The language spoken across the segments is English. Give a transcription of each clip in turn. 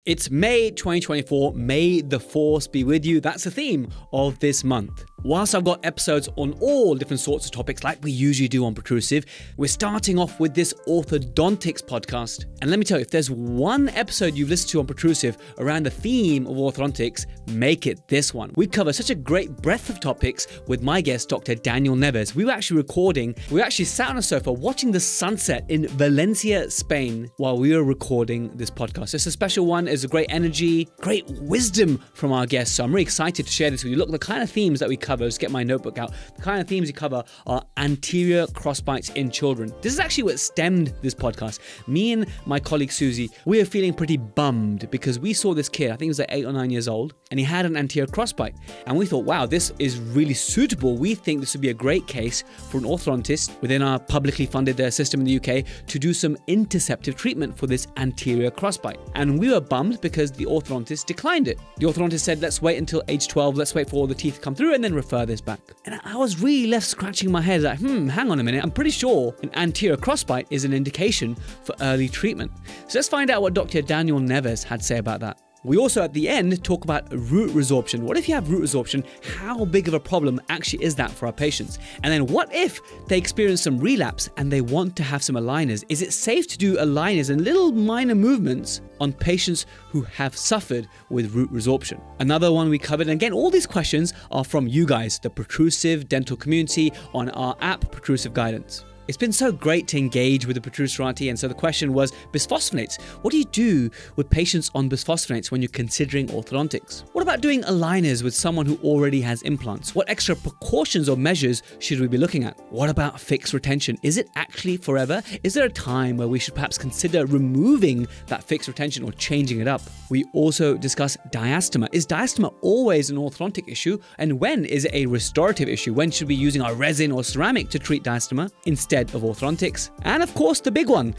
It's May 2024. May the force be with you. That's the theme of this month. Whilst I've got episodes on all different sorts of topics like we usually do on Protrusive, we're starting off with this Orthodontics podcast. And let me tell you, if there's one episode you've listened to on Protrusive around the theme of orthodontics, make it this one. We cover such a great breadth of topics with my guest, Dr. Neves. We were actually sat on a sofa watching the sunset in Valencia, Spain, while we were recording this podcast. It's a special one. It's a great energy, great wisdom from our guests. So I'm really excited to share this with you. Look, the kind of themes that we cover, let's get my notebook out. The kind of themes we cover are anterior crossbites in children. This is actually what stemmed this podcast. Me and my colleague Susie, we were feeling pretty bummed because we saw this kid, I think he was like 8 or 9 years old, and he had an anterior crossbite. And we thought, wow, this is really suitable. We think this would be a great case for an orthodontist within our publicly funded system in the UK to do some interceptive treatment for this anterior crossbite. And we were bummed because the orthodontist declined it. The orthodontist said, let's wait until age 12, let's wait for all the teeth to come through and then refer this back. And I was really left scratching my head like, hang on a minute, I'm pretty sure an anterior crossbite is an indication for early treatment. So let's find out what Dr. Neves had to say about that. We also at the end talk about root resorption. What if you have root resorption? How big of a problem actually is that for our patients? And then what if they experience some relapse and they want to have some aligners? Is it safe to do aligners and little minor movements on patients who have suffered with root resorption? Another one we covered, and again, all these questions are from you guys, the Protrusive dental community on our app, Protrusive Guidance. It's been so great to engage with the Protrusive, and so the question was bisphosphonates. What do you do with patients on bisphosphonates when you're considering orthodontics? What about doing aligners with someone who already has implants? What extra precautions or measures should we be looking at? What about fixed retention? Is it actually forever? Is there a time where we should perhaps consider removing that fixed retention or changing it up? We also discuss diastema. Is diastema always an orthodontic issue? And when is it a restorative issue? When should we be using our resin or ceramic to treat diastema instead of orthodontics? And of course, the big one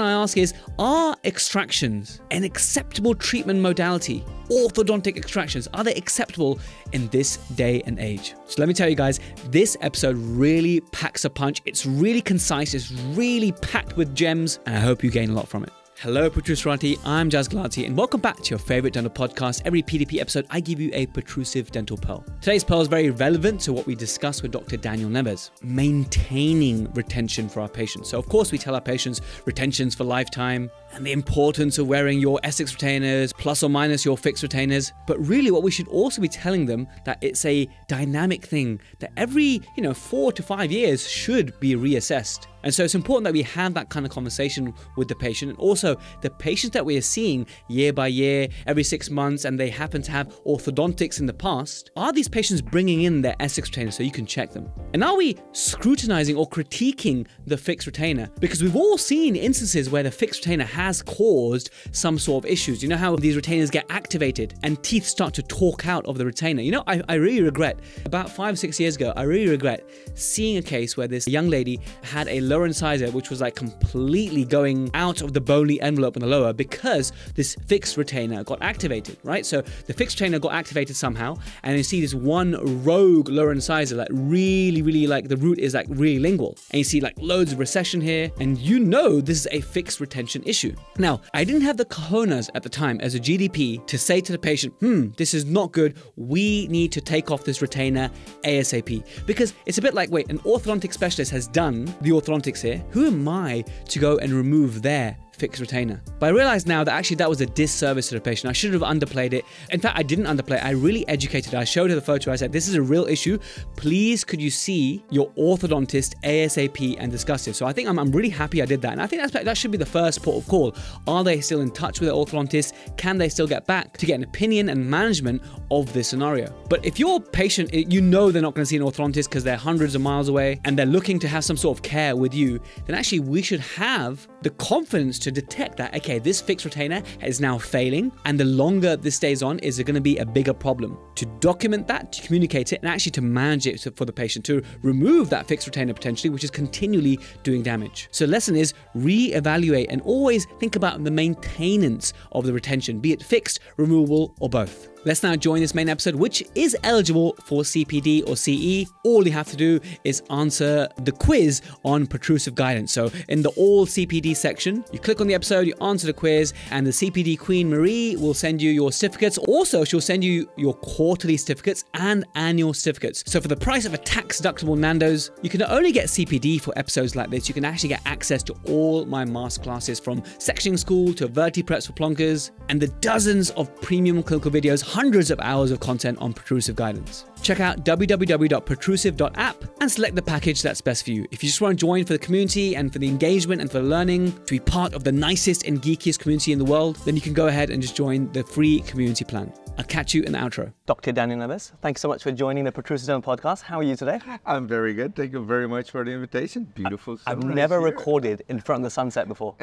I ask is, are extractions an acceptable treatment modality? Orthodontic extractions, are they acceptable in this day and age? So let me tell you guys, this episode really packs a punch. It's really concise, it's really packed with gems, and I hope you gain a lot from it. Hello Protrusive, I'm Jazz Galati, and welcome back to your favorite dental podcast. Every PDP episode, I give you a Protrusive Dental Pearl. Today's pearl is very relevant to what we discussed with Dr. Neves, maintaining retention for our patients. So of course we tell our patients retentions for lifetime and the importance of wearing your Essex retainers plus or minus your fixed retainers. But really what we should also be telling them that it's a dynamic thing that every 4 to 5 years should be reassessed. And so it's important that we have that kind of conversation with the patient, and also the patients that we are seeing year by year, every 6 months, and they happen to have orthodontics in the past. Are these patients bringing in their Essex retainers so you can check them? And are we scrutinizing or critiquing the fixed retainer? Because we've all seen instances where the fixed retainer has caused some sort of issues. You know how these retainers get activated and teeth start to talk out of the retainer? You know, I really regret, about 5 or 6 years ago, I really regret seeing a case where this young lady had a lower incisor which was like completely going out of the bony envelope in the lower because this fixed retainer got activated, right? So the fixed retainer got activated somehow, and you see this one rogue lower incisor, like really like the root is like really lingual, and you see like loads of recession here, and you know this is a fixed retention issue. Now, I didn't have the cojones at the time as a GDP to say to the patient, this is not good, we need to take off this retainer ASAP, because it's a bit like, wait, an orthodontic specialist has done the orthodontics here, who am I to go and remove their fixed retainer? But I realize now that actually that was a disservice to the patient. I should have underplayed it. In fact, I didn't underplay it. I really educated her. I showed her the photo. I said, this is a real issue. Please, could you see your orthodontist ASAP and discuss it? So I think I'm really happy I did that. And I think that should be the first port of call. Are they still in touch with their orthodontist? Can they still get back to get an opinion and management of this scenario? But if your patient, you know they're not going to see an orthodontist because they're hundreds of miles away and they're looking to have some sort of care with you, then actually we should have the confidence to detect that, okay, this fixed retainer is now failing, and the longer this stays on, is it going to be a bigger problem? To document that, to communicate it, and actually to manage it for the patient, to remove that fixed retainer potentially, which is continually doing damage. So the lesson is re-evaluate and always think about the maintenance of the retention, be it fixed, removable, or both. Let's now join this main episode, which is eligible for CPD or CE. All you have to do is answer the quiz on protrusive guidance. So in the all CPD section, you click on the episode, you answer the quiz, and the CPD Queen Marie will send you your certificates. Also, she'll send you your quarterly certificates and annual certificates. So for the price of a tax-deductible Nando's, you can not only get CPD for episodes like this, you can actually get access to all my masterclasses, from sectioning school to vertipreps for plonkers, and the dozens of premium clinical videos, hundreds of hours of content on protrusive guidance. Check out www.protrusive.app and select the package that's best for you. If you just want to join for the community and for the engagement and for the learning, to be part of the nicest and geekiest community in the world, then you can go ahead and just join the free community plan. I'll catch you in the outro. Dr. Daniel Neves, thanks so much for joining the Protrusive Dental Podcast. How are you today? I'm very good. Thank you very much for the invitation. Beautiful sunrise. I've never recorded in front of the sunset before.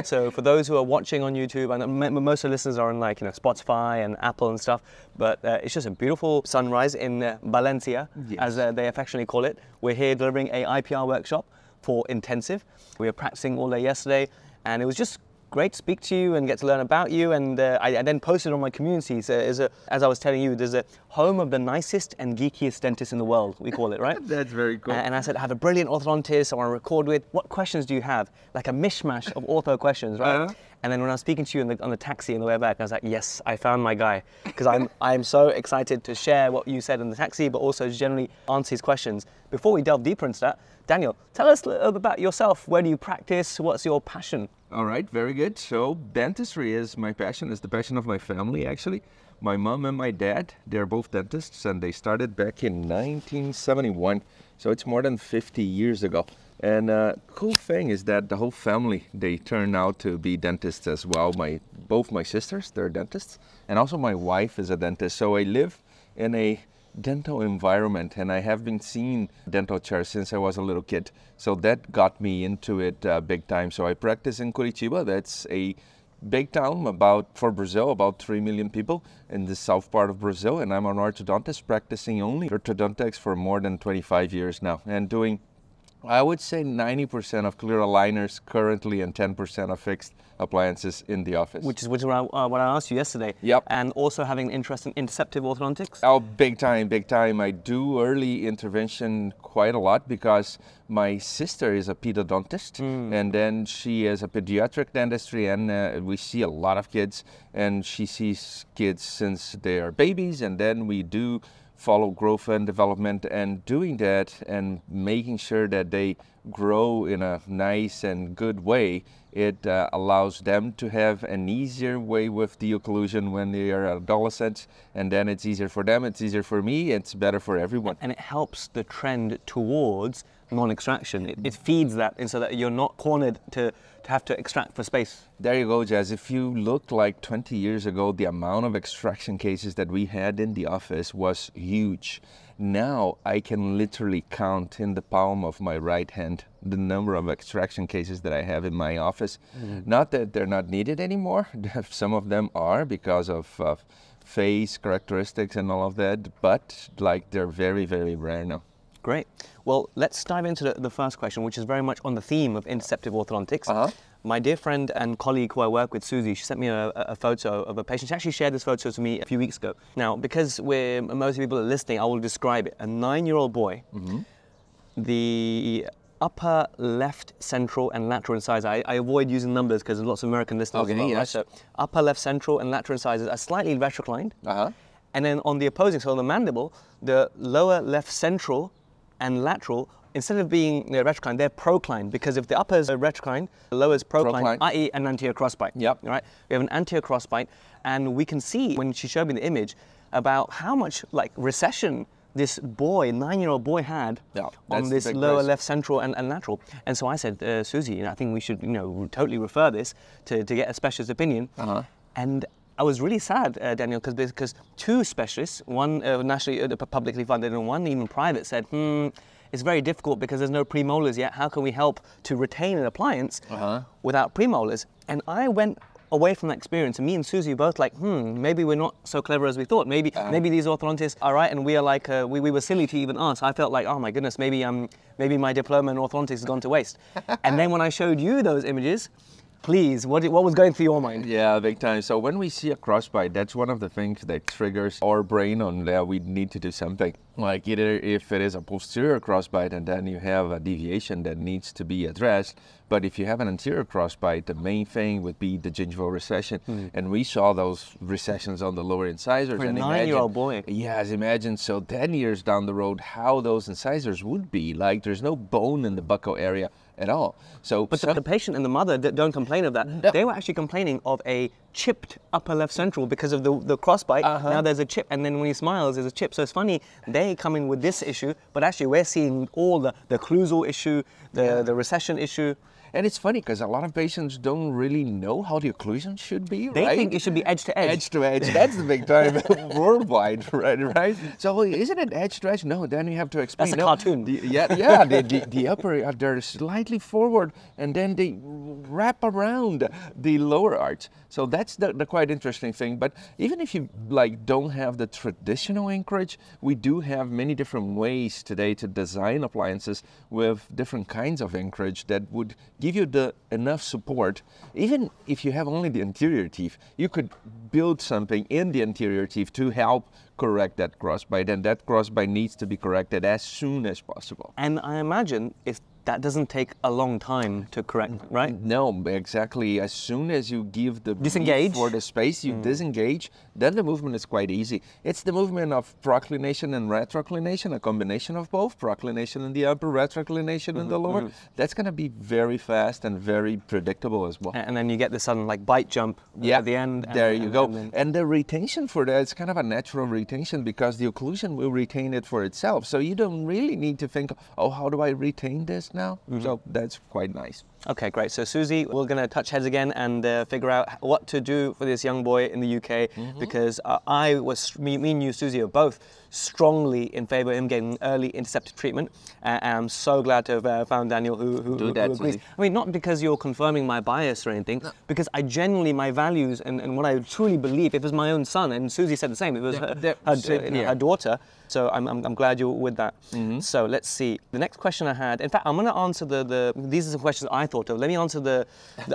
So for those who are watching on YouTube, and most of the listeners are on Spotify and Apple and stuff, but it's just a beautiful sunrise in Valencia, as they affectionately call it. We're here delivering a IPR workshop for intensive. We were practicing all day yesterday, and it was just great to speak to you and get to learn about you. And I then posted on my community. So as I was telling you, there's a home of the nicest and geekiest dentists in the world, we call it, right? That's very cool. And I said, I have a brilliant orthodontist I want to record with. What questions do you have? Like a mishmash of ortho questions, right? And then when I was speaking to you on the taxi on the way back, I was like, yes, I found my guy. Because I'm so excited to share what you said in the taxi, but also generally answer his questions. Before we delve deeper into that, Daniel, tell us a little bit about yourself. Where do you practice? What's your passion? All right, very good. So dentistry is my passion, is the passion of my family, actually. My mom and my dad, they're both dentists, and they started back in 1971. So it's more than 50 years ago. And cool thing is that the whole family, they turn out to be dentists as well. Both my sisters, they're dentists, and also my wife is a dentist. So I live in a dental environment, and I have been seeing dental chairs since I was a little kid. So that got me into it big time. So I practice in Curitiba. That's a big town for Brazil, about 3 million people in the south part of Brazil. And I'm an orthodontist practicing only orthodontics for more than 25 years now, and doing, I would say, 90% of clear aligners currently and 10% of fixed appliances in the office. Which is what I asked you yesterday. Yep. And also having an interest in Interceptive Orthodontics? Oh, big time, big time. I do early intervention quite a lot because my sister is a pedodontist, and then she is a pediatric dentistry, and we see a lot of kids, and she sees kids since they are babies, and then we do follow growth and development, and doing that and making sure that they grow in a nice and good way, it allows them to have an easier way with the occlusion when they are adolescents, and then it's easier for them, it's easier for me, it's better for everyone. And it helps the trend towards non-extraction. It feeds that, and so that you're not cornered to have to extract for space. There you go, Jazz. If you look like 20 years ago, the amount of extraction cases that we had in the office was huge. Now I can literally count in the palm of my right hand the number of extraction cases that I have in my office. Not that they're not needed anymore. Some of them are because of face characteristics and all of that, but they're very, very rare now. Great. Well, let's dive into the first question, which is very much on the theme of Interceptive Orthodontics. My dear friend and colleague who I work with, Susie, she sent me a photo of a patient. She actually shared this photo to me a few weeks ago. Now, because most people are listening, I will describe it. A 9-year-old boy, the upper left central and lateral incisor. I avoid using numbers because there's lots of American listeners. Okay, as well, yes. Right? So upper left central and lateral incisors are slightly retroclined. And then on the opposing, so on the mandible, the lower left central and lateral, instead of being retroclined, they're proclined, because if the upper is retroclined, the lower is proclined, i.e. an anterior crossbite. Yep. Right? We have an anterior crossbite, and we can see, when she showed me the image, about how much recession this boy, 9-year-old boy, had on this lower left central and lateral. And so I said, Susie, I think we should totally refer this to get a specialist opinion. And I was really sad, Daniel, because 2 specialists, one nationally publicly funded and one even private, said, it's very difficult because there's no premolars yet. How can we help to retain an appliance without premolars? And I went away from that experience, and me and Susie were both like, maybe we're not so clever as we thought. Maybe these orthodontists are right, and we are like, we were silly to even ask. I felt like, oh my goodness, maybe my diploma in orthodontics has gone to waste. And then when I showed you those images, Please, what was going through your mind? Yeah, big time. So when we see a crossbite, that's one of the things that triggers our brain on that we need to do something. Like either if it is a posterior crossbite and then you have a deviation that needs to be addressed, but if you have an anterior crossbite, the main thing would be the gingival recession. And we saw those recessions on the lower incisors. For a and 9-year-old boy. Yes, imagine so 10 years down the road how those incisors would be. Like there's no bone in the buccal area at all. So, But the patient and the mother don't complain of that. No. They were actually complaining of a chipped upper left central because of the crossbite. Now there's a chip, and then when he smiles, there's a chip. So it's funny, they come in with this issue, but actually we're seeing all the occlusal issue, the recession issue. And it's funny because a lot of patients don't really know how the occlusion should be, They right? think it should be edge to edge. Edge to edge, that's the big time worldwide, right? So isn't it edge to edge? No, then you have to explain. That's a cartoon. The upper, they're slightly forward and then they wrap around the lower arch. So that's the quite interesting thing. But even if you don't have the traditional anchorage, we do have many different ways today to design appliances with different kinds of anchorage that would give you enough support. Even if you have only the anterior teeth, you could build something in the anterior teeth to help correct that crossbite, and that crossbite needs to be corrected as soon as possible. And I imagine if that doesn't take a long time to correct, right? No, exactly. As soon as you give the Disengage. for the space, you disengage, then the movement is quite easy. It's the movement of proclination and retroclination, a combination of both, proclination in the upper, retroclination in the lower. That's going to be very fast and very predictable as well. And then you get the sudden bite jump at the end. There you go. And the retention for that is kind of a natural retention because the occlusion will retain it for itself. So you don't really need to think, oh, how do I retain this now? So that's quite nice. Okay, great. So Susie, we're going to touch heads again and figure out what to do for this young boy in the UK because me and you, Susie, are both strongly in favor of him getting early interceptive treatment. And I'm so glad to have found Daniel who agrees. Susie. I mean, not because you're confirming my bias or anything, because I genuinely, my values and what I truly believe, if it was my own son, and Susie said the same, it was her daughter. So I'm glad you're with that. So let's see. The next question I had, in fact, I'm going to answer these are some questions I thought of. Let me answer the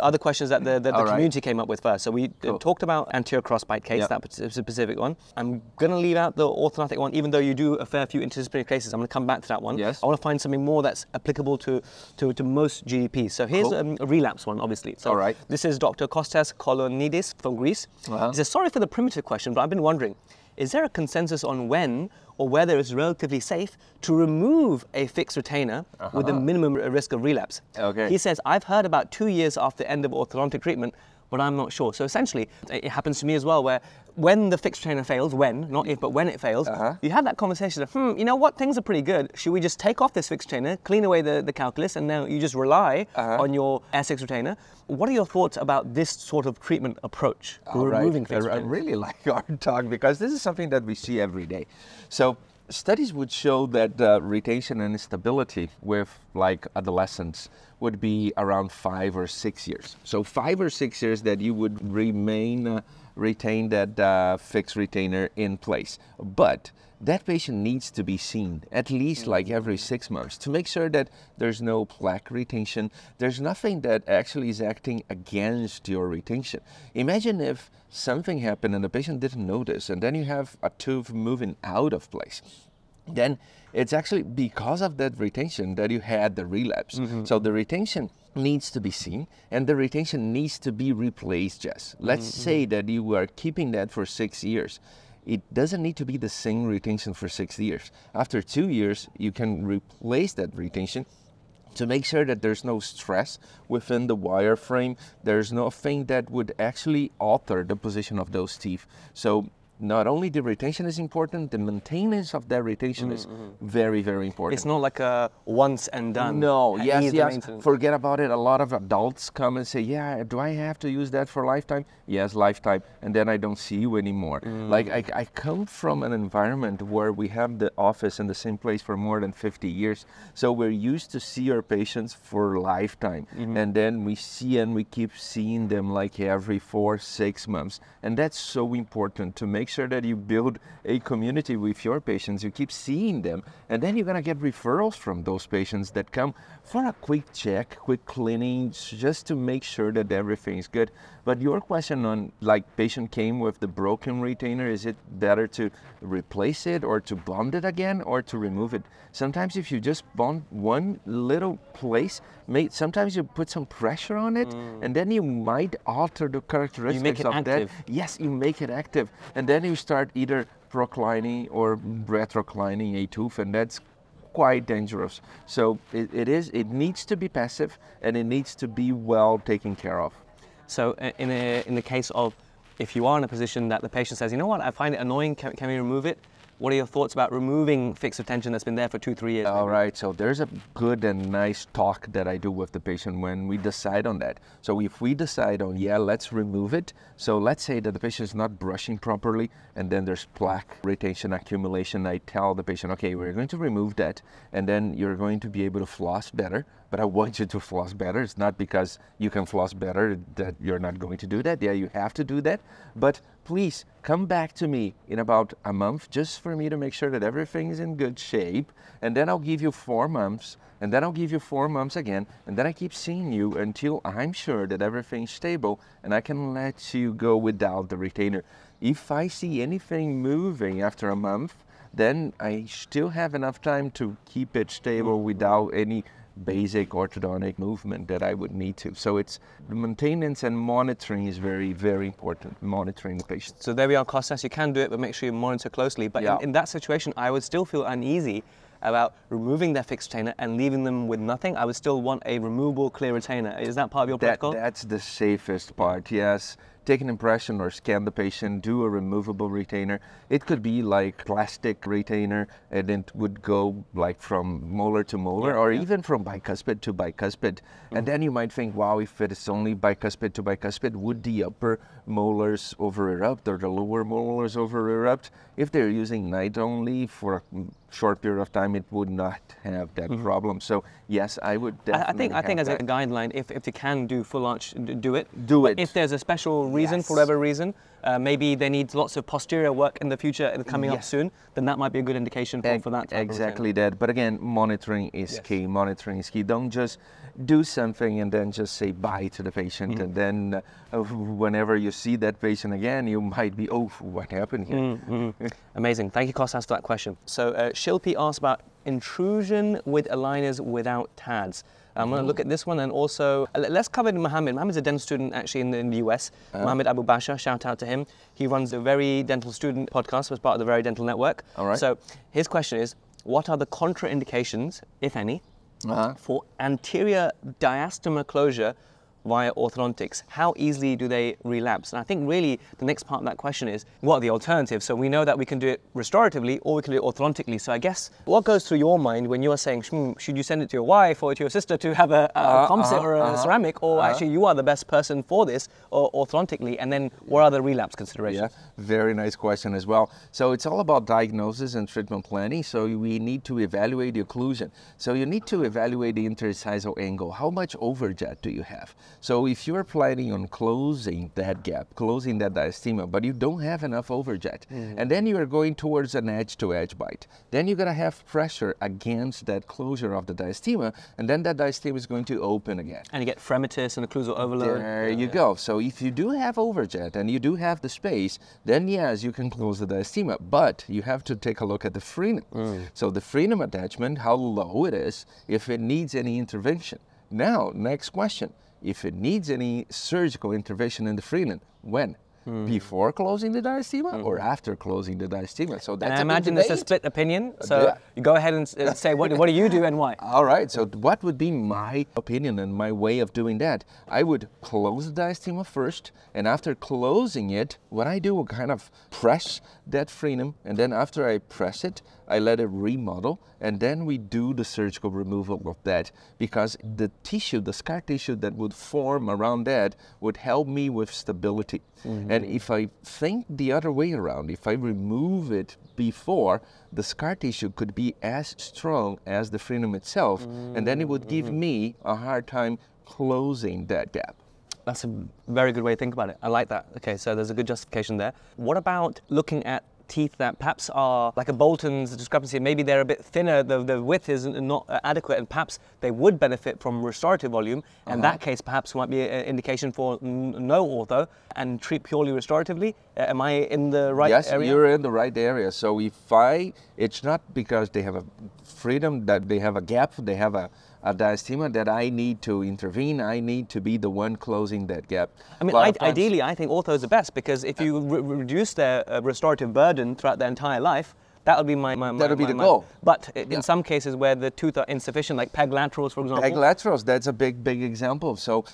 other questions that the community came up with first. So we talked about anterior crossbite case, that specific one. I'm going to leave out the orthodontic one, even though you do a fair few interdisciplinary cases. I'm going to come back to that one. Yes. I want to find something more that's applicable to most GDPs. So here's a relapse one, obviously. So this is Dr. Kostas Kolonidis from Greece. He says, sorry for the primitive question, but I've been wondering, is there a consensus on when or whether it's relatively safe to remove a fixed retainer with a minimum risk of relapse? Okay. He says, I've heard about 2 years after the end of orthodontic treatment, but I'm not sure. So essentially, it happens to me as well, where when the fixed retainer fails, not if, but when it fails, you have that conversation of, you know what, things are pretty good. Should we just take off this fixed retainer, clean away the calculus, and now you just rely on your S6 retainer? What are your thoughts about this sort of treatment approach, removing fixed retainers? I really like our talk because this is something that we see every day. So studies would show that retention and stability with adolescents would be around 5 or 6 years. So 5 or 6 years that you would retain that fixed retainer in place. But that patient needs to be seen at least every 6 months to make sure that there's no plaque retention. There's nothing that actually is acting against your retention. Imagine if something happened and the patient didn't notice, and then you have a tooth moving out of place. Then it's actually because of that retention that you had the relapse. So the retention needs to be seen and the retention needs to be replaced, Jess. Let's say that you are keeping that for 6 years. It doesn't need to be the same retention for 6 years. After 2 years, you can replace that retention to make sure that there's no stress within the wire frame. There's nothing that would actually alter the position of those teeth. So not only the retention is important, the maintenance of that retention is very, very important. It's not like a once and done. No, yes, forget about it. A lot of adults come and say, yeah, do I have to use that for lifetime? Yes, lifetime, and then I don't see you anymore. I come from an environment where we have the office in the same place for more than 50 years, so we're used to see our patients for lifetime, and then we see and we keep seeing them every 4-6 months, and that's so important to make make sure that you build a community with your patients. You keep seeing them, and then you're gonna get referrals from those patients that come for a quick check, quick cleaning, just to make sure that everything's good. But your question on, like, patient came with the broken retainer, is it better to replace it or to bond it again or to remove it? Sometimes if you just bond one little place, sometimes you put some pressure on it, and then you might alter the characteristics you make it of active. that. Yes, you make it active, and then you start either proclining or retroclining a tooth, and that's quite dangerous. So it needs to be passive, and it needs to be well taken care of. So in the case of, if you are in a position that the patient says, you know what, I find it annoying, can we remove it? What are your thoughts about removing fixed retention that's been there for 2-3 years? All right, so there's a good and nice talk that I do with the patient when we decide on that. So if we decide on, yeah, let's remove it. So let's say that the patient is not brushing properly, and then there's plaque retention accumulation. I tell the patient, okay, we're going to remove that, and then you're going to be able to floss better. But I want you to floss better. It's not because you can floss better that you're not going to do that. Yeah, you have to do that. But please come back to me in about a month just for me to make sure that everything is in good shape. And then I'll give you 4 months. And then I'll give you 4 months again. And then I keep seeing you until I'm sure that everything's stable and I can let you go without the retainer. If I see anything moving after a month, then I still have enough time to keep it stable without any basic orthodontic movement that I would need to. So it's the maintenance and monitoring is very, very important, monitoring the patient. So there we are, Kostas, you can do it, but make sure you monitor closely. But in that situation, I would still feel uneasy about removing their fixed retainer and leaving them with nothing. I would still want a removable clear retainer. Is that part of your protocol? That's the safest part, yes. Take an impression or scan the patient, do a removable retainer. It could be like plastic retainer, and it would go like from molar to molar, or even from bicuspid to bicuspid. And then you might think, wow, if it is only bicuspid to bicuspid, would the upper molars over-erupt or the lower molars over-erupt? If they're using night only for a short period of time, it would not have that problem. So yes, I would definitely I think as a guideline, if you can do full arch, do it. Do it. If there's a special reason, for whatever reason, maybe they need lots of posterior work in the future and coming up soon, then that might be a good indication for that type exactly that. But again, monitoring is key. Monitoring is key. Don't just do something and then just say bye to the patient, and then whenever you see that patient again, you might be, oh, what happened here? Amazing. Thank you, Kostas, for that question. So Shilpi asked about intrusion with aligners without TADs. I'm going to look at this one, and also let's cover Mohammed. Mohammed's a dental student actually in the US. Mohammed Abu Basha, shout out to him. He runs the Very Dental Student podcast as part of the Very Dental Network. All right. So his question is, what are the contraindications, if any, for anterior diastema closure via orthodontics? How easily do they relapse? And I think really the next part of that question is, what are the alternatives? So we know that we can do it restoratively or we can do it orthodontically. So I guess what goes through your mind when you are saying, should you send it to your wife or to your sister to have a composite or a ceramic, or actually you are the best person for this, or orthodontically? And then what are the relapse considerations? Yeah, very nice question as well. So it's all about diagnosis and treatment planning. So we need to evaluate the occlusion. So you need to evaluate the intercisal angle. How much overjet do you have? So if you're planning on closing that gap, closing that diastema, but you don't have enough overjet, and then you are going towards an edge-to-edge bite, then you're going to have pressure against that closure of the diastema, and then that diastema is going to open again. And you get fremitus and occlusal overload. There you go. So if you do have overjet and you do have the space, then yes, you can close the diastema, but you have to take a look at the frenum. So the frenum attachment, how low it is, if it needs any intervention. Now, next question. If it needs any surgical intervention in the frenum, when? Before closing the diastema or after closing the diastema? So that's, and I imagine there's a split opinion. So you go ahead and say, what do you do and why? All right, so what would be my opinion and my way of doing that? I would close the diastema first, and after closing it, what I do, I kind of press that frenum, and then after I press it, I let it remodel, and then we do the surgical removal of that, because the tissue, the scar tissue that would form around that would help me with stability. And if I think the other way around, if I remove it before, the scar tissue could be as strong as the frenum itself, and then it would give me a hard time closing that gap. That's a very good way to think about it. I like that. Okay, so there's a good justification there. What about looking at teeth that perhaps are like a Bolton's discrepancy? Maybe they're a bit thinner, the width is not adequate, and perhaps they would benefit from restorative volume. In that case, perhaps might be an indication for no ortho and treat purely restoratively. Am I in the right area? Yes, you're in the right area. So it's not because they have a freedom, that they have a gap, they have a diastema, that I need to intervene. I need to be the one closing that gap. I mean, ideally, I think ortho is the best, because if you reduce their restorative burden throughout their entire life, that would be the goal. But in some cases where the tooth are insufficient, like peg laterals, for example. Peg laterals, that's a big example. So,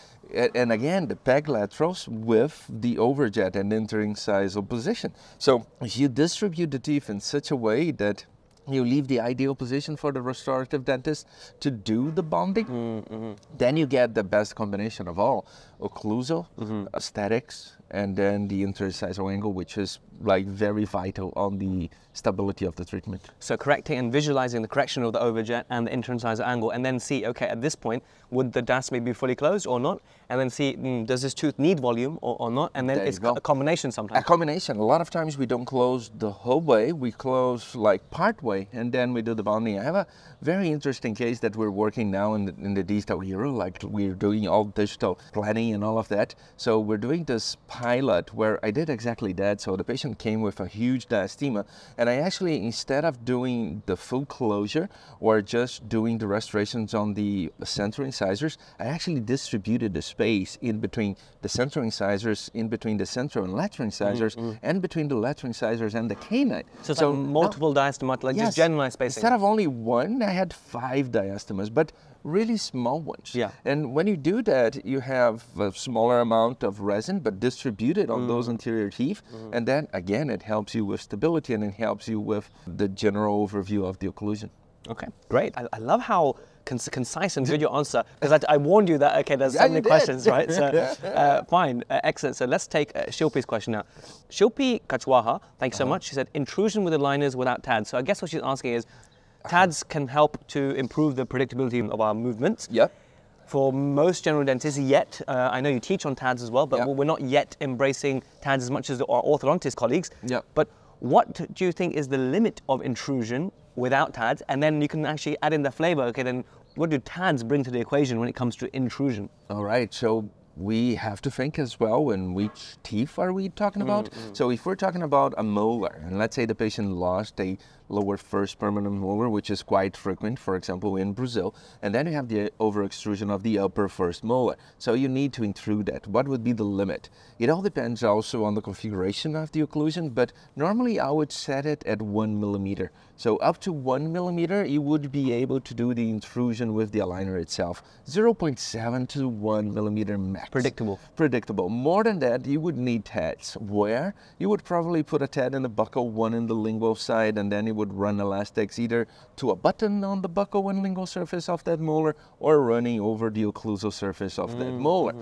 and again, the peg laterals with the overjet and entering incisal position. So, if you distribute the teeth in such a way that you leave the ideal position for the restorative dentist to do the bonding, then you get the best combination of all: occlusal, aesthetics, and then the interincisal angle, which is like very vital on the stability of the treatment. So correcting and visualizing the correction of the overjet and the interincisal angle, and then see, okay, at this point, would the diastema be fully closed or not? And then see, does this tooth need volume or not? And then it's a combination sometimes. A combination. A lot of times we don't close the whole way, we close like part way, and then we do the bonding. I have a very interesting case that we're working now in the digital era, like we're doing all digital planning and all of that. So we're doing this pilot where I did exactly that. So the patient came with a huge diastema, and I actually, instead of doing the full closure or just doing the restorations on the center incisors, I actually distributed the space in between the center incisors, in between the central and lateral incisors, and between the lateral incisors and the canine. So like multiple diastemas, like just generalized spacing. Instead of only one, I had 5 diastemas, but really small ones. Yeah. And when you do that, you have a smaller amount of resin, but distributed on those anterior teeth. And then again, it helps you with stability, and it helps you with the general overview of the occlusion. Okay, great. I love how concise and good your answer, because I warned you that, okay, there's so many questions, right? So, fine, excellent. So let's take Shilpi's question now. Shilpi Kachwaha, thank you so much. She said, intrusion with aligners without TADs. So I guess what she's asking is, TADs can help to improve the predictability of our movements. Yep. For most general dentists, yet, I know you teach on TADs as well, but we're not yet embracing TADs as much as our orthodontist colleagues. Yep. But what do you think is the limit of intrusion without TADs? And then you can actually add in the flavor. Okay, then what do TADs bring to the equation when it comes to intrusion? All right, so we have to think as well in which teeth are we talking about. So if we're talking about a molar, and let's say the patient lost a lower first permanent molar, which is quite frequent, for example, in Brazil, and then you have the over-extrusion of the upper first molar. So you need to intrude that. What would be the limit? It all depends also on the configuration of the occlusion, but normally I would set it at 1 millimeter. So up to 1 millimeter, you would be able to do the intrusion with the aligner itself. 0.7 to 1 millimeter max. Predictable. Predictable. More than that, you would need TADs, where you would probably put a TAD in the buccal, one in the lingual side, and then you would run elastics either to a button on the buccal and lingual surface of that molar, or running over the occlusal surface of that molar.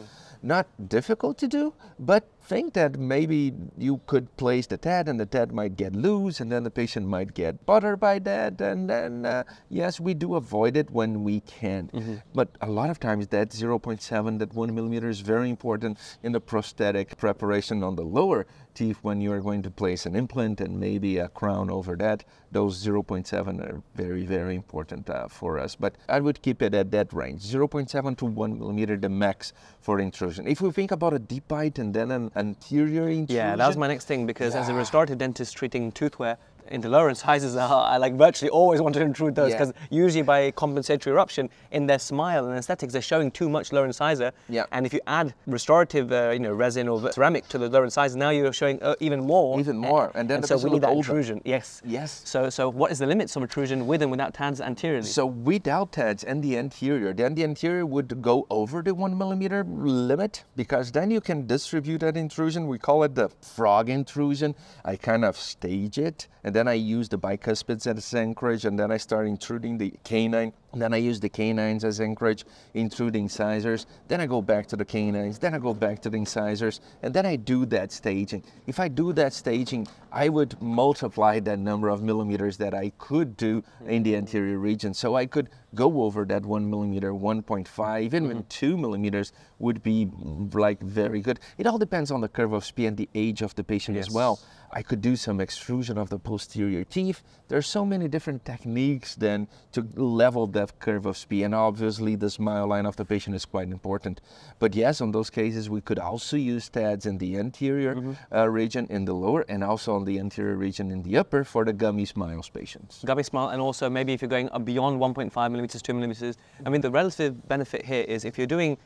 Not difficult to do, but think that maybe you could place the TAD and the TAD might get loose, and then the patient might get bothered by that, and then yes, we do avoid it when we can. But a lot of times that 0.7, that 1 millimeter is very important in the prosthetic preparation on the lower teeth when you are going to place an implant and maybe a crown over that. Those 0.7 are very, very important for us. But I would keep it at that range, 0.7 to 1 millimeter, the max for intrusion. If we think about a deep bite and then an anterior intrusion. Yeah, that was my next thing, because as a restorative dentist treating tooth wear into lower incisors, I like virtually always want to intrude those, because usually by compensatory eruption in their smile and aesthetics, they're showing too much lower incisor. And if you add restorative resin or ceramic to the lower incisor, now you're showing even more. Even more. And then so we need that intrusion. Yes. Yes. So what is the limits of intrusion with and without TADs anteriorly? So without TADs and the anterior, then the anterior would go over the 1 millimeter limit, because then you can distribute that intrusion. We call it the frog intrusion. I kind of stage it, and then then I use the bicuspids as anchorage, and then I start intruding the canine. And then I use the canines as anchorage, intrude the incisors. Then I go back to the canines. Then I go back to the incisors. And then I do that staging. If I do that staging, I would multiply that number of millimeters that I could do in the anterior region. So I could go over that 1 millimeter, 1.5, even 2 millimeters would be like very good. It all depends on the curve of Spee and the age of the patient as well. I could do some extrusion of the posterior teeth. There's so many different techniques then to level that curve of Spee, and obviously the smile line of the patient is quite important. But yes, on those cases we could also use TADs in the anterior region in the lower, and also on the anterior region in the upper for the gummy smiles patients. Gummy smile, and also maybe if you're going beyond 1.5 millimeters, 2 millimeters. I mean, the relative benefit here is if you're doing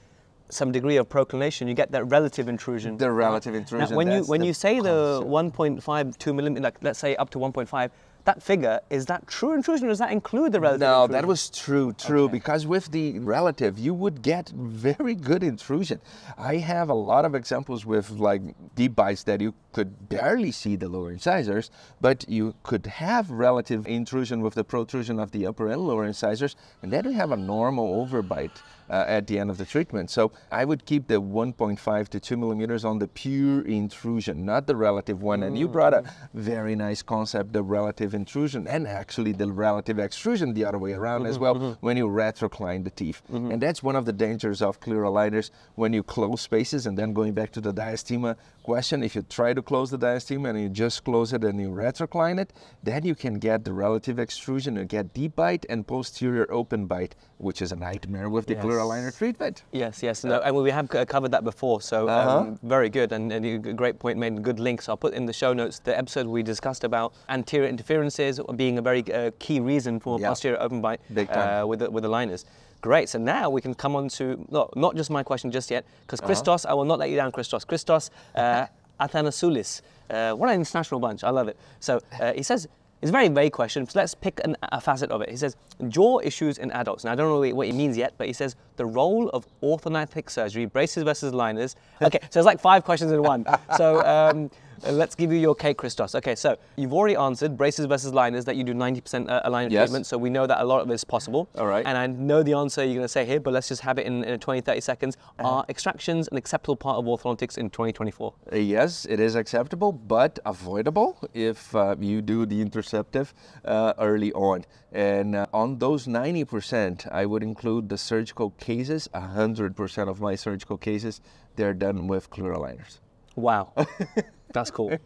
some degree of proclination, you get that relative intrusion. The relative intrusion. Now, when you say the 1.5, 2 millimeters, like let's say up to 1.5, that figure, is that true intrusion or does that include the relative intrusion? No, that was true, because with the relative, you would get very good intrusion. I have a lot of examples with like deep bites that you could barely see the lower incisors, but you could have relative intrusion with the protrusion of the upper and lower incisors, and then you have a normal overbite at the end of the treatment. So I would keep the 1.5 to 2 millimeters on the pure intrusion, not the relative one. And you brought a very nice concept, the relative intrusion, and actually the relative extrusion the other way around as well, when you retrocline the teeth. And that's one of the dangers of clear aligners when you close spaces. And then going back to the diastema question, if you try to close the diastema and you just close it and you retrocline it, then you can get the relative extrusion, you get deep bite and posterior open bite, which is a nightmare with the clear aligner treatment. Yes, no, and we have covered that before, so very good, and a great point made, good link. So I'll put in the show notes the episode we discussed about anterior interferences being a very key reason for posterior open bite with the aligners. Great, so now we can come on to, not just my question just yet, because Christos, I will not let you down, Christos. Christos Athanasoulis, what an international bunch, I love it. So he says, it's a very vague question, so let's pick a facet of it. He says, jaw issues in adults. Now, I don't know what he means yet, but he says, the role of orthodontic surgery, braces versus aligners. Okay, so it's like 5 questions in one. So let's give you your cake, Christos. Okay, so you've already answered braces versus aligners, that you do 90% aligner treatment, so we know that a lot of it is possible. All right. And I know the answer you're going to say here, but let's just have it in 20, 30 seconds. Are extractions an acceptable part of orthodontics in 2024? Yes, it is acceptable, but avoidable if you do the interceptive early on. And on those 90%, I would include the surgical cases. 100% of my surgical cases, they're done with clear aligners. Wow. That's cool.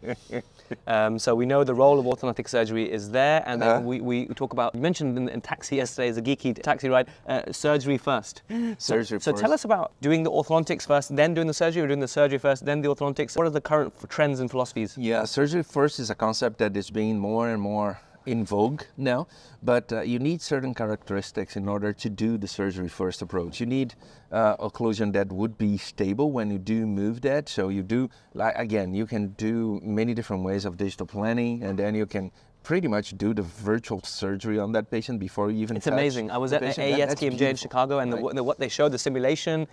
So we know the role of orthodontic surgery is there, and then we talk about, you mentioned in taxi yesterday, as a geeky taxi ride, surgery first. Surgery first. So tell us about doing the orthodontics first, then doing the surgery, or doing the surgery first, then the orthodontics. What are the current trends and philosophies? Yeah, surgery first is a concept that is being more and more in vogue now, but you need certain characteristics in order to do the surgery first approach. You need occlusion that would be stable when you do move that. So you do, like, again, you can do many different ways of digital planning, and then you can pretty much do the virtual surgery on that patient before you even touch. It's amazing. I was at AES-TMJ in Chicago, and what they showed, the simulation,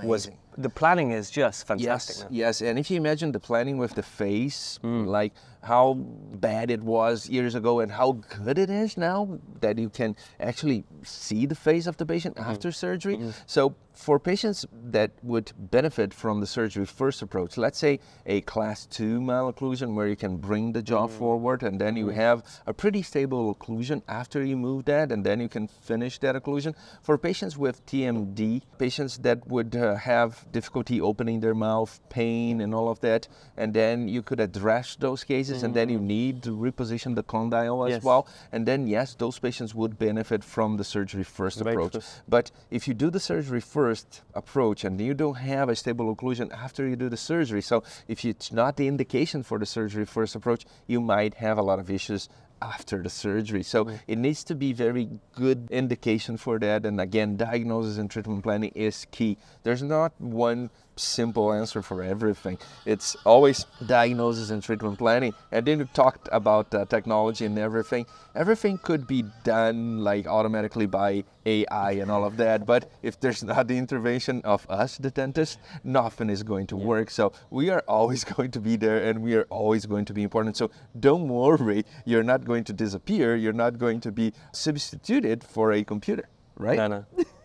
was, the planning is just fantastic. Yes, and if you imagine the planning with the face, like how bad it was years ago and how good it is now, that you can actually see the face of the patient after surgery. So for patients that would benefit from the surgery first approach, let's say a class 2 malocclusion where you can bring the jaw forward, and then you have a pretty stable occlusion after you move that, and then you can finish that occlusion. For patients with TMD, patients that would have difficulty opening their mouth, pain and all of that, and then you could address those cases, and then you need to reposition the condyle as well, and then yes, those patients would benefit from the surgery first approach. But if you do the surgery first approach and you don't have a stable occlusion after you do the surgery, so if it's not the indication for the surgery first approach, you might have a lot of issues after the surgery. So it needs to be very good indication for that, and again, diagnosis and treatment planning is key. There's not one simple answer for everything. It's always diagnosis and treatment planning. And then you talked about technology and everything. Everything could be done like automatically by AI and all of that, but if there's not the intervention of us, the dentist, nothing is going to work. So we are always going to be there, and we are always going to be important. So don't worry, you're not going to disappear. You're not going to be substituted for a computer, right?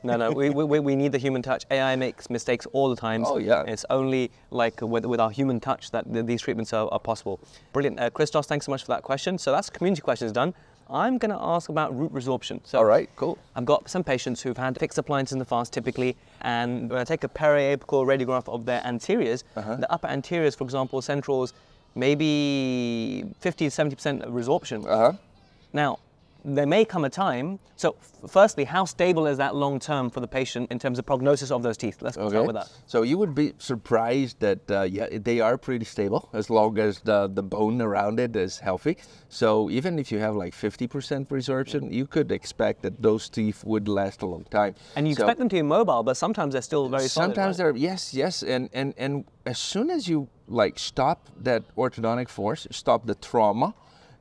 No. We need the human touch. AI makes mistakes all the time. Oh, yeah. It's only like with our human touch that these treatments are possible. Brilliant. Christos, thanks so much for that question. So that's community questions done. I'm going to ask about root resorption. So all right, cool. I've got some patients who've had fixed appliances in the past typically, and when I take a periapical radiograph of their anteriors, the upper anteriors, for example, centrals, maybe 50 to 70% resorption. Now, there may come a time, so firstly, how stable is that long term for the patient in terms of prognosis of those teeth? Let's start with that. So you would be surprised that, yeah, they are pretty stable as long as the bone around it is healthy. So even if you have like 50% resorption, you could expect that those teeth would last a long time. And you expect them to be mobile, but sometimes they're still very solid. Sometimes they're, yes, and as soon as you like stop that orthodontic force, stop the trauma,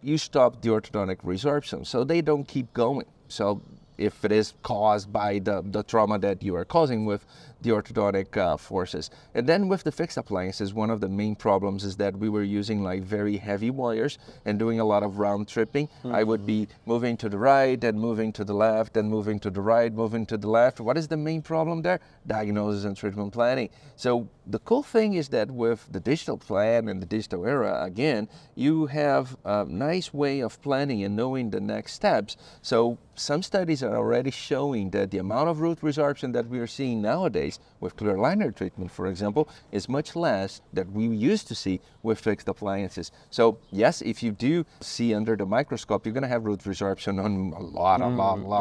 you stop the orthodontic resorption, so they don't keep going. So if it is caused by the trauma that you are causing with the orthodontic forces. And then with the fixed appliances, one of the main problems is that we were using like very heavy wires and doing a lot of round tripping. I would be moving to the right and moving to the left and moving to the right, moving to the left. What is the main problem there? Diagnosis and treatment planning. So the cool thing is that with the digital plan and the digital era, again, you have a nice way of planning and knowing the next steps. So some studies are already showing that the amount of root resorption that we are seeing nowadays with clear aligner treatment, for example, is much less than we used to see with fixed appliances. So yes, if you do see under the microscope, you're going to have root resorption on a lot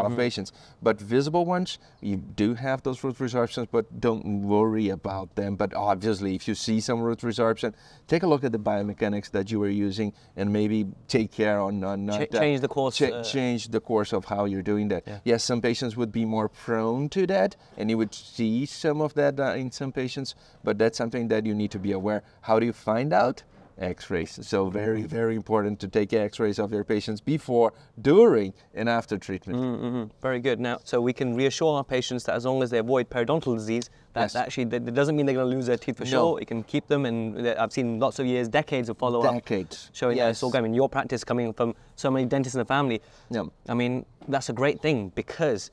of patients. But visible ones, you do have those root resorptions, but don't worry about them. But obviously, if you see some root resorption, take a look at the biomechanics that you were using and maybe take care on change the course. Change the course of how you're doing that. Yeah. Yes, some patients would be more prone to that, and you would see some of that in some patients, but that's something that you need to be aware. How do you find out? X-rays. So very, very important to take X-rays of your patients before, during, and after treatment. Very good. Now, so we can reassure our patients that as long as they avoid periodontal disease, that actually that doesn't mean they're going to lose their teeth for sure. You can keep them, and I've seen lots of years, decades of follow-up. Showing that it's all going. In your practice, coming from so many dentists in the family, I mean, that's a great thing, because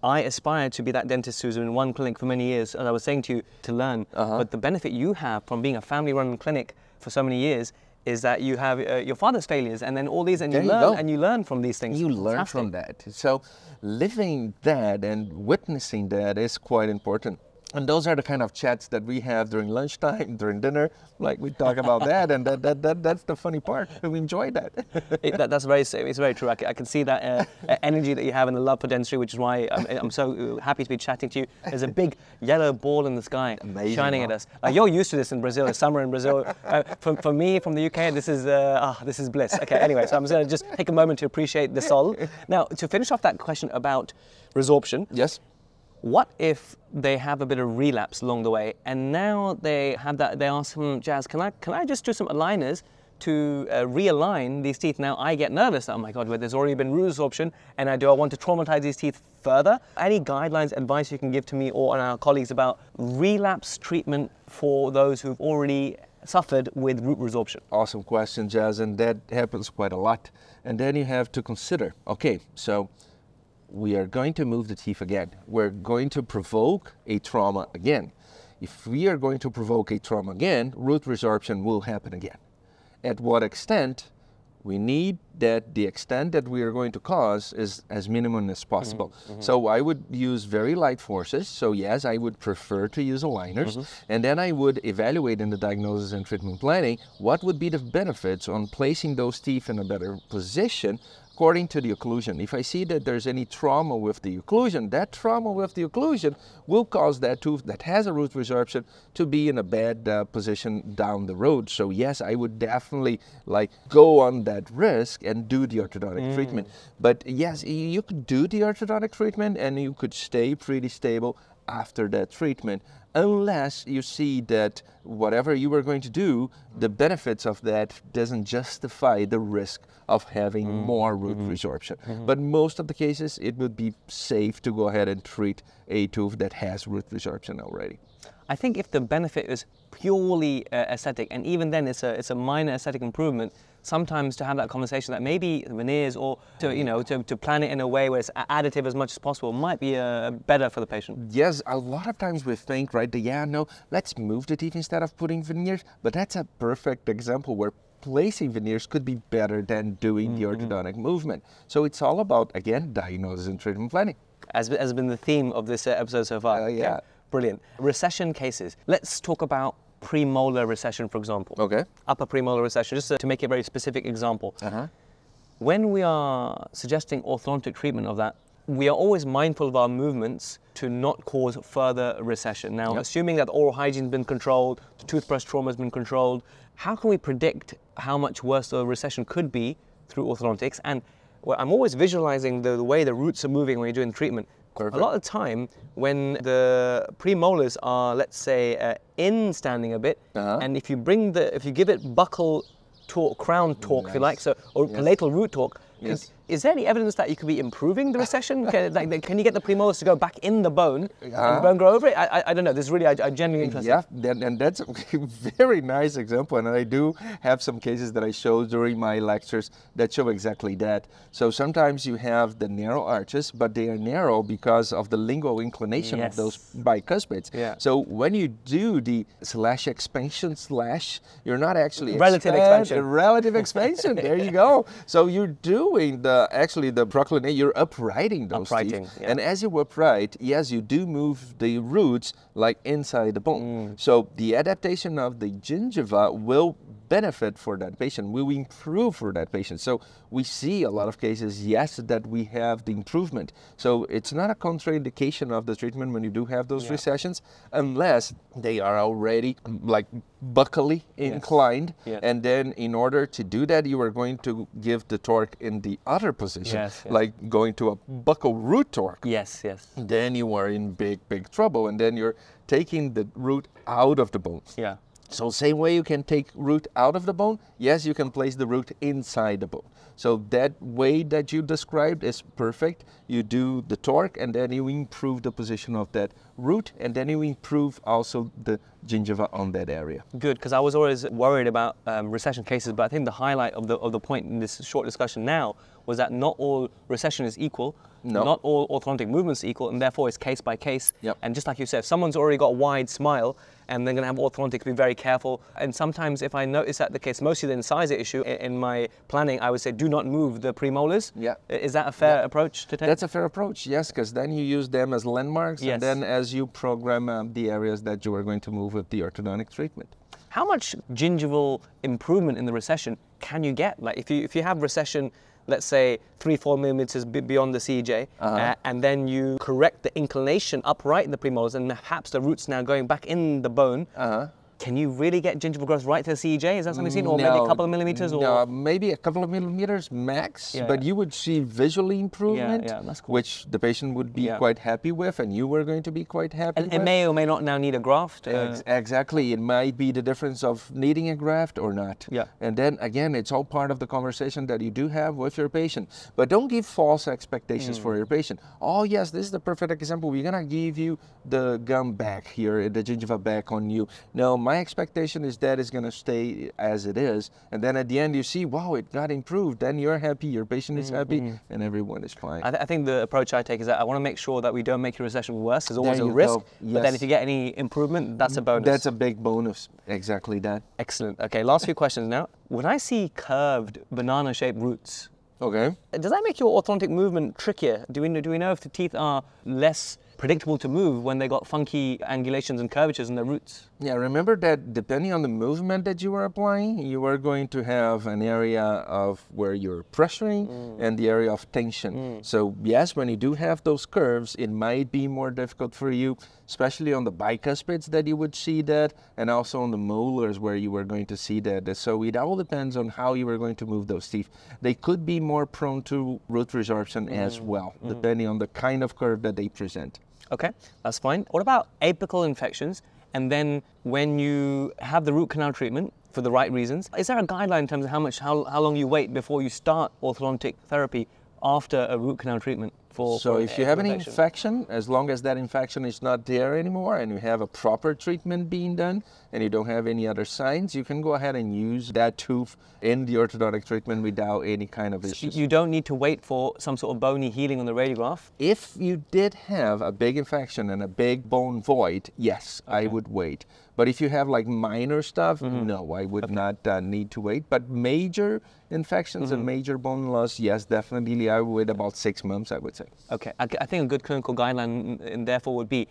I aspire to be that dentist who's in one clinic for many years, as I was saying to you, to learn. But the benefit you have from being a family-run clinic for so many years is that you have your father's failures, and then all these, and you learn from these things. You learn from that. So living that and witnessing that is quite important. And those are the kind of chats that we have during lunchtime, during dinner. Like we talk about that, and that's the funny part. We enjoy that. That's it's very true. I can see that energy that you have and the love for dentistry, which is why I'm so happy to be chatting to you. There's a big yellow ball in the sky, shining at us. You're used to this in Brazil. It's summer in Brazil. For me, from the UK, this is bliss. Okay. Anyway, so I'm going to just take a moment to appreciate the sol. Now, to finish off that question about resorption. Yes. What if they have a bit of relapse along the way, and now they have that? They ask him, Jazz, can I just do some aligners to realign these teeth? Now I get nervous. Oh my God, there's already been root resorption, and do I want to traumatize these teeth further? Any guidelines, advice you can give to me or our colleagues about relapse treatment for those who've already suffered with root resorption? Awesome question, Jazz, and that happens quite a lot. And then you have to consider, okay, so we are going to move the teeth again. We're going to provoke a trauma again. If we are going to provoke a trauma again, root resorption will happen again. At what extent? We need that the extent that we are going to cause is as minimum as possible. So I would use very light forces. So yes, I would prefer to use aligners. And then I would evaluate in the diagnosis and treatment planning what would be the benefits on placing those teeth in a better position according to the occlusion. If I see that there's any trauma with the occlusion, that trauma with the occlusion will cause that tooth that has a root resorption to be in a bad position down the road. So yes, I would definitely like go on that risk and do the orthodontic treatment. But yes, you could do the orthodontic treatment and you could stay pretty stable after that treatment, unless you see that whatever you were going to do, the benefits of that doesn't justify the risk of having more root resorption. But most of the cases, it would be safe to go ahead and treat a tooth that has root resorption already. I think if the benefit is purely aesthetic, and even then it's a minor aesthetic improvement, sometimes to have that conversation that maybe veneers or to plan it in a way where it's additive as much as possible might be better for the patient. Yes, a lot of times we think, right, let's move the teeth instead of putting veneers, but that's a perfect example where placing veneers could be better than doing the orthodontic movement. So it's all about, again, diagnosis and treatment planning. As has been the theme of this episode so far. Yeah. Okay. Brilliant. Recession cases. Let's talk about premolar recession, for example. Okay. Upper premolar recession, just to make a very specific example. When we are suggesting orthodontic treatment of that, we are always mindful of our movements to not cause further recession. Now, assuming that oral hygiene has been controlled, the toothbrush trauma has been controlled, how can we predict how much worse the recession could be through orthodontics? And I'm always visualizing the way the roots are moving when you're doing treatment. Perfect. A lot of the time, when the premolars are, let's say, in standing a bit, and if you give it buccal torque, crown torque, if you like, or palatal root torque, is there any evidence that you could be improving the recession? Can you get the premolars to go back in the bone and the bone grow over it? I don't know. This is really I'm genuinely interested. Yeah, and that's a very nice example. And I do have some cases that I show during my lectures that show exactly that. So sometimes you have the narrow arches, but they are narrow because of the lingual inclination of those bicuspids. Yeah. So when you do the slash expansion slash, you're not actually relative expansion. Relative expansion. There you go. So you're doing actually the proclination, you're uprighting those teeth. Yeah. And as you upright, yes, you do move the roots like inside the bone. So the adaptation of the gingiva will benefit for that patient, will improve for that patient. So we see a lot of cases, yes, that we have the improvement. So it's not a contraindication of the treatment when you do have those recessions, unless they are already like buccally inclined. And then in order to do that, you are going to give the torque in the other position, like going to a buccal root torque. Then you are in big trouble, and then you're taking the root out of the bone. So same way you can take root out of the bone, yes, you can place the root inside the bone. So that way that you described is perfect. You do the torque, and then you improve the position of that root, and then you improve also the gingiva on that area. Good, because I was always worried about recession cases, but I think the highlight of the point in this short discussion now was that not all recession is equal, not all orthodontic movements are equal, and therefore it's case by case. And just like you said, if someone's already got a wide smile, and they're going to have orthodontic, be very careful. And sometimes if I notice that the case, mostly the incisor issue, in my planning, I would say do not move the premolars. Is that a fair approach to take? That's a fair approach, yes, because then you use them as landmarks, and then as you program the areas that you are going to move with the orthodontic treatment. How much gingival improvement in the recession can you get? Like if you have recession, let's say 3-4 millimeters beyond the CEJ, and then you correct the inclination upright in the premolars, and perhaps the root's now going back in the bone, can you really get gingival growth right to the CEJ? Is that something you've seen? Or maybe a couple of millimeters? No, maybe a couple of millimeters max, but you would see visually improvement, that's cool. which the patient would be quite happy with, and you were going to be quite happy with. It may or may not now need a graft. Exactly. It might be the difference of needing a graft or not. And then, again, it's all part of the conversation that you do have with your patient. But don't give false expectations for your patient. Oh, yes, this is the perfect example. We're going to give you the gum back here, the gingiva back on you. No, my expectation is that it's going to stay as it is, and then at the end you see, wow, it got improved, then you're happy, your patient is happy, and everyone is fine. I think the approach I take is that I want to make sure that we don't make your recession worse. There's always a risk, but then if you get any improvement, that's a bonus. That's a big bonus, exactly that. Excellent. Okay, last few questions now. When I see curved banana-shaped roots, does that make your orthodontic movement trickier? Do we know if the teeth are less predictable to move when they got funky angulations and curvatures in their roots? Yeah, remember that depending on the movement that you are applying, you are going to have an area of where you're pressuring and the area of tension. So yes, when you do have those curves, it might be more difficult for you, especially on the bicuspids that you would see that, and also on the molars where you are going to see that. So it all depends on how you are going to move those teeth. They could be more prone to root resorption as well, depending on the kind of curve that they present. Okay, that's fine. What about apical infections? And then when you have the root canal treatment for the right reasons, is there a guideline in terms of how long you wait before you start orthodontic therapy after a root canal treatment? So if you have an infection, as long as that infection is not there anymore and you have a proper treatment being done and you don't have any other signs, you can go ahead and use that tooth in the orthodontic treatment without any kind of issues. So you don't need to wait for some sort of bony healing on the radiograph? If you did have a big infection and a big bone void, yes, I would wait. But if you have like minor stuff, no, I would not need to wait. But major infections and major bone loss, yes, definitely I would wait about 6 months, I would say. Okay, I think a good clinical guideline and therefore would be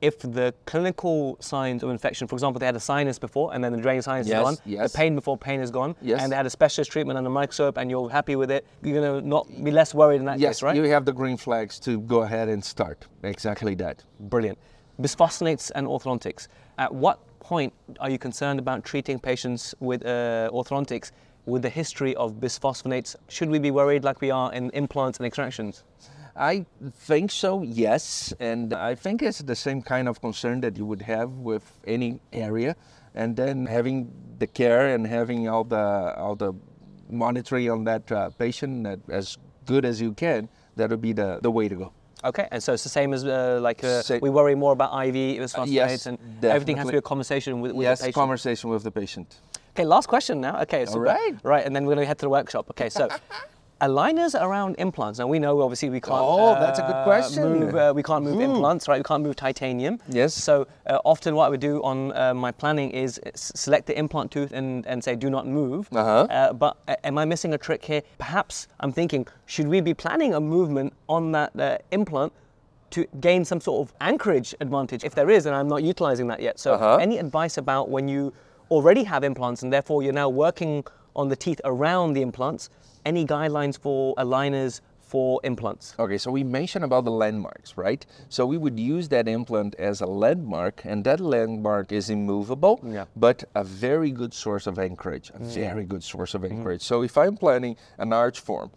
if the clinical signs of infection, for example, they had a sinus before and then the drainage sinus is gone, the pain before pain is gone, and they had a specialist treatment and a microscope and you're happy with it, you're going to not be less worried in that case, right? Yes, you have the green flags to go ahead and start. Exactly that. Brilliant. Bisphosphonates and orthodontics. At what point are you concerned about treating patients with orthodontics with the history of bisphosphonates? Should we be worried like we are in implants and extractions? I think so, yes. And I think it's the same kind of concern that you would have with any area. And then having the care and having all the monitoring on that patient as good as you can, that would be the way to go. Okay, and so it's the same as we worry more about IV bisphosphonates and definitely. Everything has to be a conversation with the patient. Yes, conversation with the patient. Okay, last question now. Okay, so right, and then we're going to head to the workshop. Okay, so aligners around implants. Now we know obviously we can't. Oh, that's a good question. We can't move implants, right? We can't move titanium. Yes. So often what I would do on my planning is select the implant tooth and say do not move. But am I missing a trick here? Perhaps I'm thinking, should we be planning a movement on that implant to gain some sort of anchorage advantage? If there is, and I'm not utilizing that yet. So any advice about when you already have implants and therefore you're now working on the teeth around the implants? Any guidelines for aligners for implants? Okay, so we mentioned about the landmarks, right? So we would use that implant as a landmark, and that landmark is immovable, but a very good source of anchorage, a very good source of anchorage. So if I'm planning an arch form,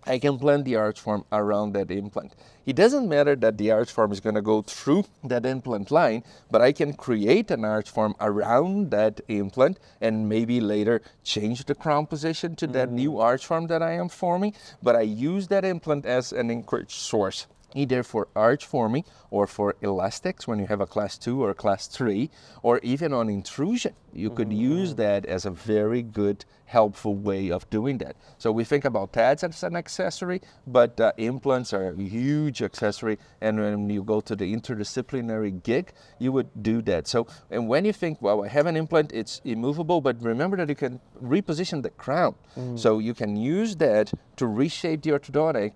I can plan the arch form around that implant. It doesn't matter that the arch form is going to go through that implant line, but I can create an arch form around that implant and maybe later change the crown position to that new arch form that I am forming. But I use that implant as an anchorage source, either for arch forming or for elastics when you have a class 2 or class 3, or even on intrusion. You could use that as a very good, helpful way of doing that. So we think about TADs as an accessory, but implants are a huge accessory. And when you go to the interdisciplinary gig, you would do that. So, and when you think, well, I have an implant, it's immovable, but remember that you can reposition the crown. So you can use that to reshape the orthodontic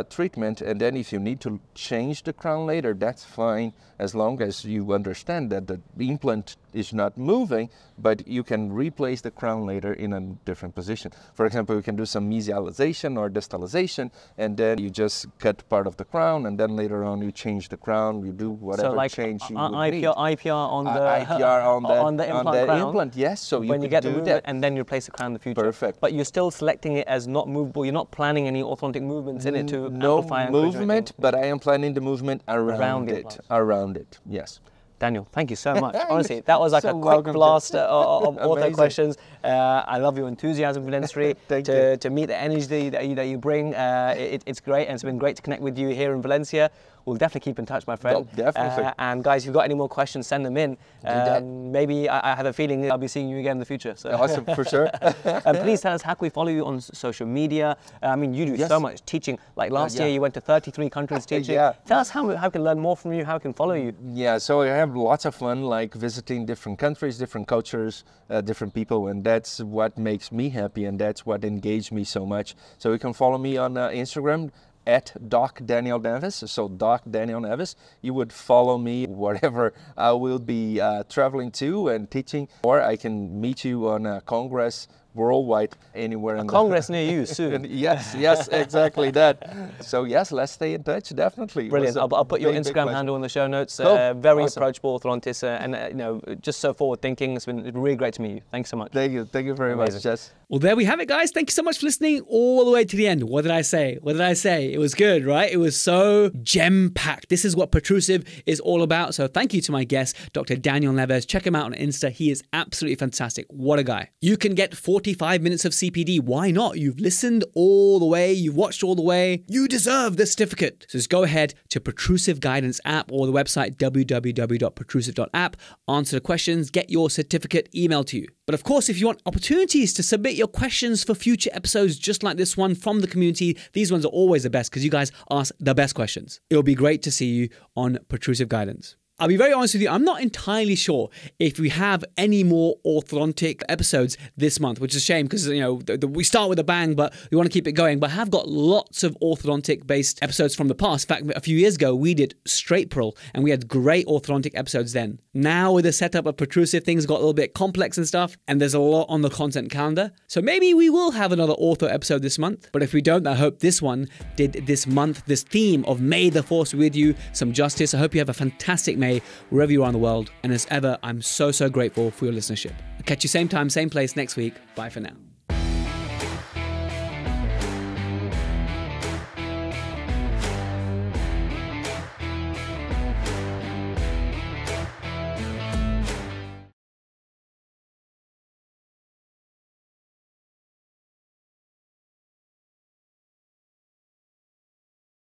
treatment. And then if you need to change the crown later, that's fine, as long as you understand that the implant is not moving, but you can replace the crown later in a different position. For example, you can do some mesialization or distalization, and then you just cut part of the crown, and then later on you change the crown, you do whatever change you would need. IPR on the IPR on the implant crown. Implant, yes. So when you get the movement, and then you replace the crown in the future. Perfect. But you're still selecting it as not movable. You're not planning any orthodontic movements in it to amplify movement, but I am planning the movement around it. Around it, yes. Daniel, thank you so much. Honestly, that was like a quick blast of ortho questions. I love your enthusiasm for dentistry. To meet the energy that you bring, it's great, and it's been great to connect with you here in Valencia. We'll definitely keep in touch, my friend. Definitely. And guys, if you've got any more questions, send them in. Maybe I have a feeling I'll be seeing you again in the future. So. Awesome, for sure. And please tell us, how can we follow you on social media? I mean, you do so much teaching. Like last year, you went to 33 countries teaching. Tell us how we can learn more from you, how we can follow you. Yeah, so I have lots of fun, like visiting different countries, different cultures, different people, and that's what makes me happy, and that's what engaged me so much. So you can follow me on Instagram, at Doc Daniel Neves, so Doc Daniel Neves. You would follow me wherever I will be traveling to and teaching, or I can meet you on a congress worldwide, anywhere in Congress near you soon. Yes, yes, exactly that. So yes, let's stay in touch, definitely. Brilliant. I'll put your Instagram handle in the show notes. Cool. Very Awesome. approachable orthodontist, and you know, just so forward thinking. It's been really great to meet you. Thanks so much. Thank you very much, Jess. Well, there we have it, guys. Thank you so much for listening all the way to the end. What did I say? What did I say? It was good, right? It was so gem-packed. This is what Protrusive is all about. So thank you to my guest, Dr. Daniel Neves. Check him out on Insta. He is absolutely fantastic. What a guy. You can get 45 minutes of CPD. Why not? You've listened all the way. You've watched all the way. You deserve the certificate. So just go ahead to Protrusive Guidance app or the website www.protrusive.app. Answer the questions. Get your certificate emailed to you. But of course, if you want opportunities to submit your questions for future episodes just like this one from the community, these ones are always the best because you guys ask the best questions. It'll be great to see you on Protrusive Guidance. I'll be very honest with you, I'm not entirely sure if we have any more orthodontic episodes this month, which is a shame because, you know, we start with a bang, but we want to keep it going. But I have got lots of orthodontic-based episodes from the past. In fact, a few years ago, we did straight pearl, and we had great orthodontic episodes then. Now, with the setup of Protrusive, things got a little bit complex and stuff, and there's a lot on the content calendar. So maybe we will have another ortho episode this month. But if we don't, I hope this one did this month, this theme of May the Force be with you, some justice. I hope you have a fantastic May wherever you are in the world. And as ever, I'm so grateful for your listenership. I'll catch you same time, same place next week. Bye for now.